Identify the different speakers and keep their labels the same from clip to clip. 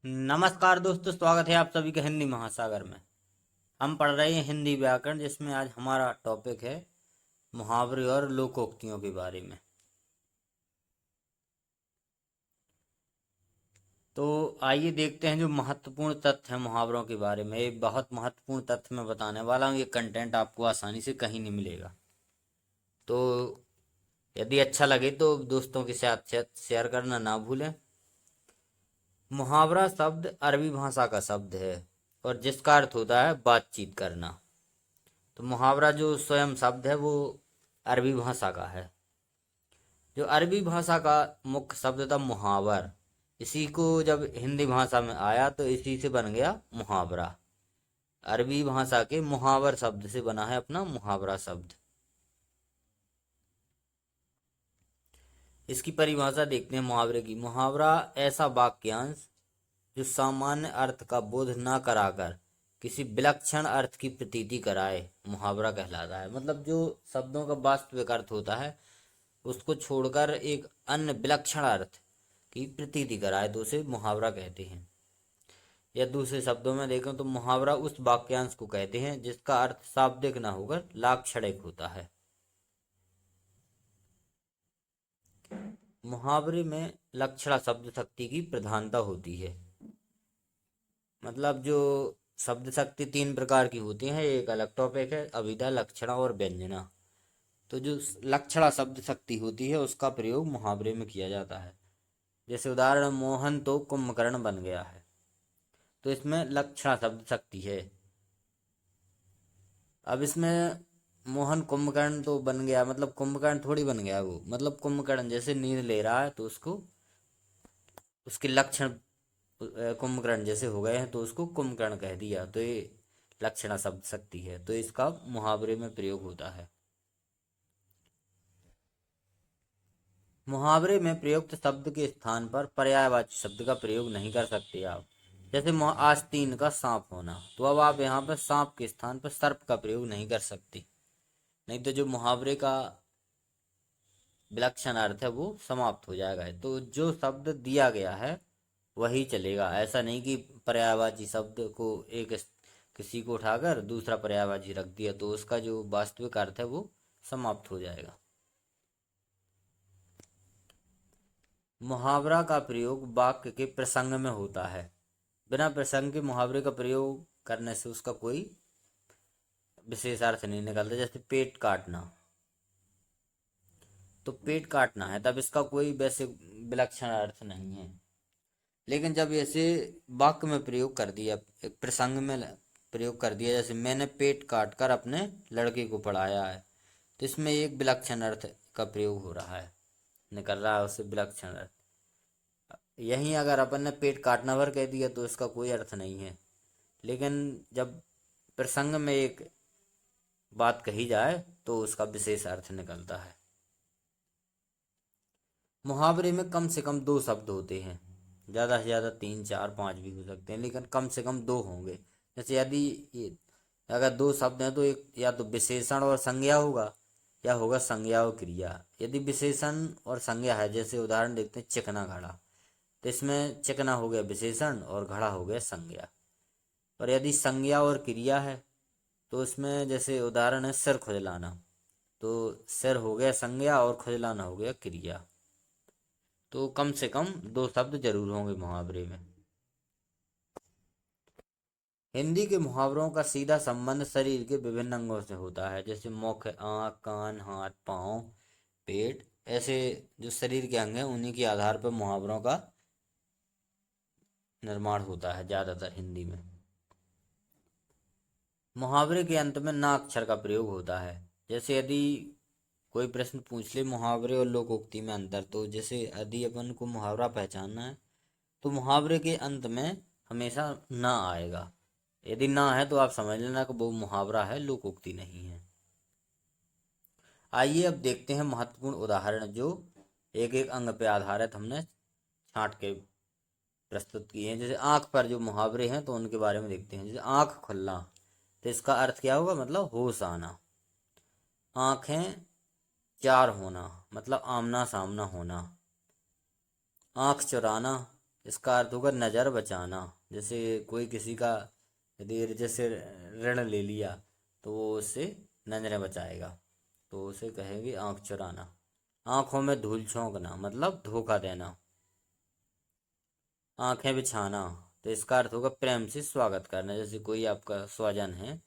Speaker 1: नमस्कार दोस्तों, स्वागत है आप सभी का हिंदी महासागर में। हम पढ़ रहे हैं हिंदी व्याकरण, जिसमें आज हमारा टॉपिक है मुहावरे और लोकोक्तियों के बारे में। तो आइए देखते हैं जो महत्वपूर्ण तथ्य है मुहावरों के बारे में। एक बहुत महत्वपूर्ण तथ्य मैं बताने वाला हूँ। ये कंटेंट आपको आसानी से कहीं नहीं मिलेगा। तो यदि अच्छा लगे तो दोस्तों के साथ शेयर करना ना भूलें। मुहावरा शब्द अरबी भाषा का शब्द है और जिसका अर्थ होता है बातचीत करना। तो मुहावरा जो स्वयं शब्द है वो अरबी भाषा का है। जो अरबी भाषा का मुख्य शब्द था मुहावर, इसी को जब हिंदी भाषा में आया तो इसी से बन गया मुहावरा। अरबी भाषा के मुहावर शब्द से बना है अपना मुहावरा शब्द। इसकी परिभाषा देखते हैं मुहावरे की। मुहावरा ऐसा वाक्यांश जो सामान्य अर्थ का बोध न कराकर किसी विलक्षण अर्थ की प्रतीति कराए, मुहावरा कहलाता है। मतलब जो शब्दों का वास्तविक अर्थ होता है उसको छोड़कर एक अन्य विलक्षण अर्थ की प्रतीति कराए तो उसे मुहावरा कहते हैं। या दूसरे शब्दों में देखें तो मुहावरा उस वाक्यांश को कहते हैं जिसका अर्थ शाब्दिक न होकर लाक्षणिक होता है। मुहावरे में लक्षणा शब्द शक्ति की प्रधानता होती है। मतलब जो शब्द शक्ति तीन प्रकार की होती है, एक अलग टॉपिक है, अभिधा, लक्षणा और व्यंजना। तो जो लक्षणा शब्द शक्ति होती है उसका प्रयोग मुहावरे में किया जाता है। जैसे उदाहरण, मोहन तो कुंभकर्ण बन गया है। तो इसमें लक्षणा शब्द शक्ति है। अब इसमें मोहन कुंभकर्ण तो बन गया, मतलब कुंभकर्ण थोड़ी बन गया वो। मतलब कुंभकर्ण जैसे नींद ले रहा है तो उसको उसके लक्षण कुंभकर्ण जैसे हो गए हैं तो उसको कुंभकर्ण कह दिया। तो ये लक्षणा शब्द शक्ति है, तो इसका मुहावरे में प्रयोग होता है। मुहावरे में प्रयुक्त शब्द के स्थान पर पर्यायवाची शब्द का प्रयोग नहीं कर सकते आप। जैसे आस्तीन का सांप होना, तो अब आप यहाँ पर सांप के स्थान पर सर्प का प्रयोग नहीं कर सकते, नहीं तो जो मुहावरे का विलक्षण अर्थ है वो समाप्त हो जाएगा। तो जो शब्द दिया गया है वही चलेगा। ऐसा नहीं कि पर्यायवाची शब्द को एक किसी को उठाकर दूसरा पर्यायवाची रख दिया तो उसका जो वास्तविक अर्थ है वो समाप्त हो जाएगा। मुहावरा का प्रयोग वाक्य के प्रसंग में होता है। बिना प्रसंग के मुहावरे का प्रयोग करने से उसका कोई विशेष अर्थ नहीं निकलता। जैसे पेट काटना, तो पेट काटना है तब इसका कोई वैसे विलक्षण अर्थ नहीं है। लेकिन जब ऐसे वाक्य में प्रयोग कर दिया, एक प्रसंग में प्रयोग कर दिया, जैसे मैंने पेट काट कर अपने लड़के को पढ़ाया है, तो इसमें एक विलक्षण अर्थ का प्रयोग हो रहा है, निकल रहा है उससे विलक्षण अर्थ। यहीं अगर अपन ने पेट काटना भर कह दिया तो इसका कोई अर्थ नहीं है। लेकिन जब प्रसंग में एक बात कही जाए तो उसका विशेष अर्थ निकलता है। मुहावरे में कम से कम दो शब्द होते हैं। ज़्यादा से ज़्यादा तीन चार पांच भी हो सकते हैं, लेकिन कम से कम दो होंगे। जैसे यदि अगर दो शब्द हैं तो एक या तो विशेषण और संज्ञा होगा या होगा संज्ञा और क्रिया। यदि विशेषण और संज्ञा है, जैसे उदाहरण देखते हैं चिकना घड़ा, तो इसमें चिकना हो गया विशेषण और घड़ा हो गया संज्ञा। और यदि संज्ञा और क्रिया है तो इसमें जैसे उदाहरण है सिर खुजलाना, तो सिर हो गया संज्ञा और खुजलाना हो गया क्रिया। तो कम से कम दो शब्द जरूर होंगे मुहावरे में। हिंदी के मुहावरों का सीधा संबंध शरीर के विभिन्न अंगों से होता है। जैसे मुख, आँख, कान, हाथ, पाँव, पेट, ऐसे जो शरीर के अंग हैं उन्हीं के आधार पर मुहावरों का निर्माण होता है ज़्यादातर हिंदी में। मुहावरे के अंत में ना अक्षर का प्रयोग होता है। जैसे यदि कोई प्रश्न पूछ ले मुहावरे और लोकोक्ति में अंतर, तो जैसे यदि अपन को मुहावरा पहचानना है तो मुहावरे के अंत में हमेशा ना आएगा। यदि ना है तो आप समझ लेना कि वो मुहावरा है, लोकोक्ति नहीं है। आइए अब देखते हैं महत्वपूर्ण उदाहरण जो एक एक अंग पे आधारित हमने छांट के प्रस्तुत किए हैं। जैसे आंख पर जो मुहावरे हैं तो उनके बारे में देखते हैं। जैसे आंख खुलना, तो इसका अर्थ क्या होगा, मतलब होश आना। आंखें चार होना, मतलब आमना सामना होना। आंख चुराना, इसका अर्थ होगा नज़र बचाना। जैसे कोई किसी का यदि जैसे ऋण ले लिया तो वो उससे नजरें बचाएगा, तो उसे कहेगी आँख चुराना। आँखों में धूल झोंकना मतलब धोखा देना। आंखें बिछाना, तो इसका अर्थ होगा प्रेम से स्वागत करना। जैसे कोई आपका स्वजन है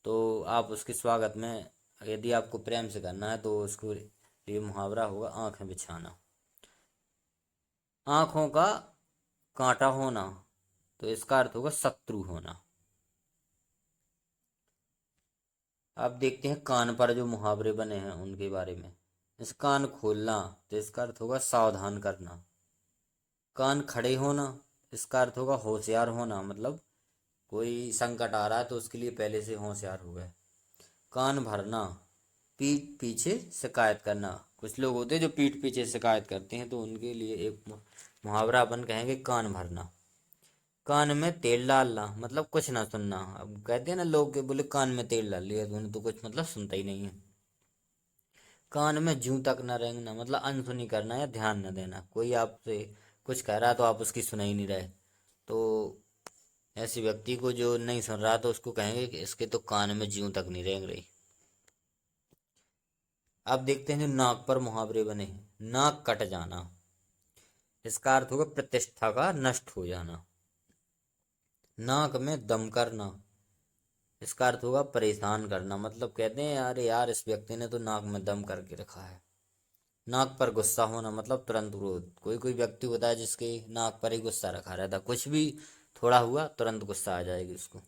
Speaker 1: तो आप उसके स्वागत में यदि आपको प्रेम से करना है तो उसको लिए मुहावरा होगा आंखें बिछाना। आंखों का कांटा होना, तो इसका अर्थ होगा शत्रु होना। अब देखते हैं कान पर जो मुहावरे बने हैं उनके बारे में। इस कान खोलना, तो इसका अर्थ होगा सावधान करना। कान खड़े होना, इसका अर्थ होगा होशियार होना, मतलब कोई संकट आ रहा है तो उसके लिए पहले से होशियार हो गए। कान भरना, पीठ पीछे शिकायत करना। कुछ लोग होते हैं जो पीठ पीछे शिकायत करते हैं, तो उनके लिए एक मुहावरा अपन कहेंगे कान भरना। कान में तेल डालना मतलब कुछ ना सुनना। अब कहते हैं ना लोग के बोले कान में तेल डाल लिया, तो उन्हें तो कुछ मतलब सुनता ही नहीं है। कान में जूं तक न रेंगना मतलब अनसुनी करना या ध्यान न देना। कोई आपसे कुछ कह रहा है तो आप उसकी सुन ही नहीं रहे, तो ऐसे व्यक्ति को जो नहीं सुन रहा तो उसको कहेंगे कि इसके तो कान में जूं तक नहीं रेंग रही। अब देखते हैं जो नाक पर मुहावरे बने हैं। नाक कट जाना, इसका अर्थ होगा प्रतिष्ठा का नष्ट हो जाना। नाक में दम करना, इसका अर्थ होगा परेशान करना, मतलब कहते हैं यार यार इस व्यक्ति ने तो नाक में दम करके रखा है। नाक पर गुस्सा होना मतलब तुरंत क्रोध। कोई कोई व्यक्ति होता है जिसके नाक पर ही गुस्सा रखा रहता, कुछ भी थोड़ा हुआ तुरंत गुस्सा आ जाएगी उसको।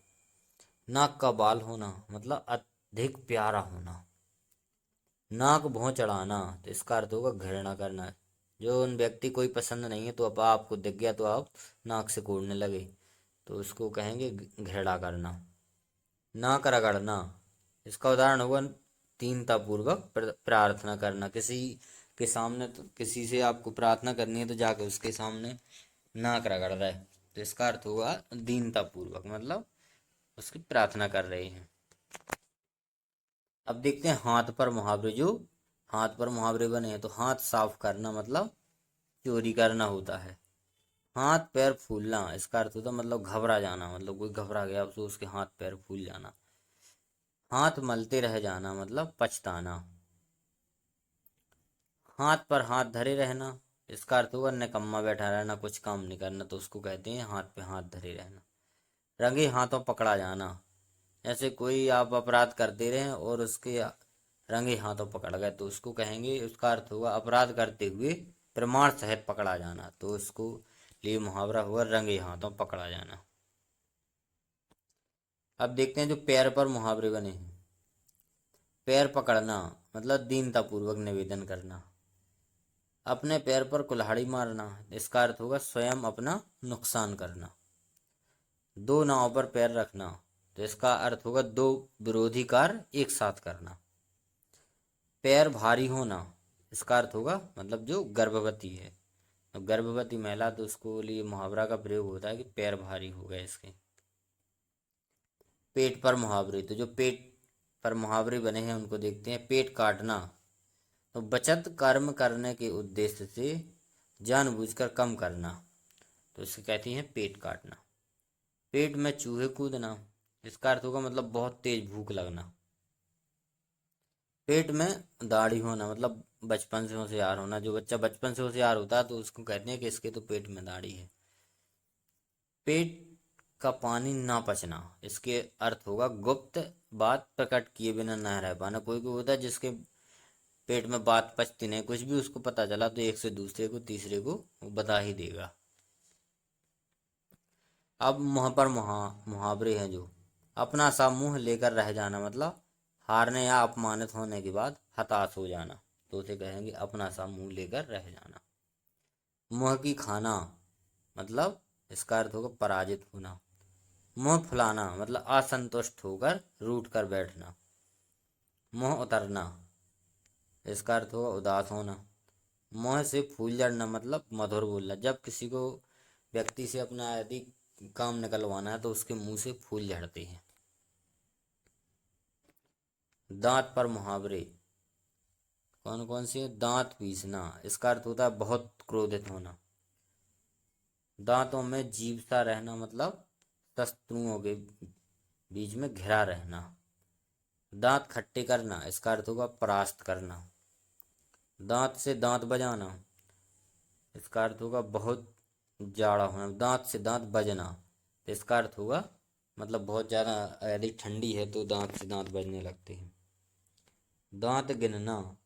Speaker 1: नाक का बाल होना मतलब अधिक प्यारा होना। नाक भौं चढ़ाना, तो इसका अर्थ होगा घृणा करना। जो उन व्यक्ति कोई पसंद नहीं है तो अब आपको दिख गया तो आप नाक से कोड़ने लगे, तो उसको कहेंगे घृणा करना। नाक रगड़ना, इसका उदाहरण होगा दीनतापूर्वक प्रार्थना करना। किसी के सामने तो किसी से आपको प्रार्थना करनी है तो जाके उसके सामने नाक रगड़ रहा है, तो इसका अर्थ होगा दीनतापूर्वक मतलब उसकी प्रार्थना कर रहे हैं। अब देखते हैं हाथ पर मुहावरे। जो हाथ पर मुहावरे बने हैं, तो हाथ साफ करना मतलब चोरी करना होता है। हाथ पैर फूलना, इसका अर्थ होता है मतलब घबरा जाना, मतलब कोई घबरा गया तो उसके हाथ पैर फूल जाना। हाथ मलते रह जाना मतलब पछताना। हाथ पर हाथ धरे रहना, इसका अर्थ होगा निकम्मा बैठा रहना, कुछ काम नहीं करना, तो उसको कहते हैं हाथ पे हाथ धरे रहना। रंगे हाथों पकड़ा जाना, ऐसे कोई आप अपराध करते रहे और उसके रंगे हाथों पकड़ गए तो उसको कहेंगे, उसका अर्थ होगा अपराध करते हुए प्रमाण सहित पकड़ा जाना, तो उसको लिए मुहावरा हुआ रंगे हाथों पकड़ा जाना। अब देखते हैं जो पैर पर मुहावरे बने हैं। पैर पकड़ना मतलब दीनतापूर्वक निवेदन करना। अपने पैर पर कुल्हाड़ी मारना, इसका अर्थ होगा स्वयं अपना नुकसान करना। दो नाव पर पैर रखना, तो इसका अर्थ होगा दो विरोधी कार्य एक साथ करना। पैर भारी होना, इसका अर्थ होगा मतलब जो गर्भवती है, तो गर्भवती महिला तो उसको लिए मुहावरा का प्रयोग होता है कि पैर भारी हो गए इसके। पेट पर मुहावरे, तो जो पेट पर मुहावरे बने हैं उनको देखते हैं। पेट काटना, तो बचत कर्म करने के उद्देश्य से जानबूझकर कम करना, तो इसे कहती हैं पेट काटना। पेट में चूहे कूदना, इसका अर्थ होगा मतलब बहुत तेज भूख लगना। पेट में दाढ़ी होना मतलब बचपन से होशियार होना। जो बच्चा बचपन से होशियार होता है तो उसको कहते हैं कि इसके तो पेट में दाढ़ी है। पेट का पानी ना पचना, इसके अर्थ होगा गुप्त बात प्रकट किए बिना न रह पाना। कोई कोई होता है जिसके पेट में बात पचती नहीं, कुछ भी उसको पता चला तो एक से दूसरे को तीसरे को वो बता ही देगा। अब मुँह पर मुहावरे हैं जो अपना सा मुंह लेकर रह जाना मतलब हारने या अपमानित होने के बाद हताश हो जाना, तो उसे कहेंगे अपना सा मुंह लेकर रह जाना। मुंह की खाना मतलब इसका अर्थ होगा पराजित होना। मुंह फुलाना मतलब असंतुष्ट होकर रूठ कर बैठना। मुंह उतरना, इसका अर्थ होगा उदास होना। मुंह से फूल झड़ना मतलब मधुर बोलना। जब किसी को व्यक्ति से अपना यदि काम निकलवाना है तो उसके मुंह से फूल झड़ते हैं। दांत पर मुहावरे कौन कौन से? दांत पीसना, इसका अर्थ होता है बहुत क्रोधित होना। दांतों में जीभ सा रहना मतलब शत्रुओं के बीच में घिरा रहना। दांत खट्टे करना, इसका अर्थ होगा परास्त करना। दांत से दांत बजाना, इसका अर्थ होगा बहुत जाड़ा होना। दांत से दांत बजना, तो इसका अर्थ होगा मतलब बहुत ज़्यादा यदि ठंडी है तो दांत से दांत बजने लगते हैं। दांत गिनना,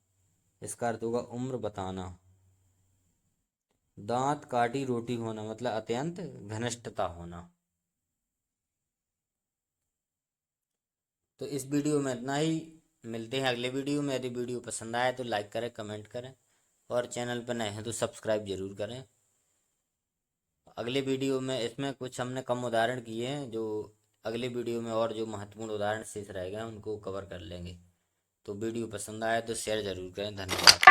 Speaker 1: इसका अर्थ होगा उम्र बताना। दांत काटी रोटी होना मतलब अत्यंत घनिष्ठता होना। तो इस वीडियो में इतना ही। मिलते हैं अगले वीडियो में। यदि वीडियो पसंद आए तो लाइक करें, कमेंट करें, और चैनल पर नए हैं तो सब्सक्राइब जरूर करें। अगले वीडियो में इसमें कुछ हमने कम उदाहरण किए हैं, जो अगले वीडियो में और जो महत्वपूर्ण उदाहरण शेष रह गए हैं उनको कवर कर लेंगे। तो वीडियो पसंद आए तो शेयर जरूर करें। धन्यवाद।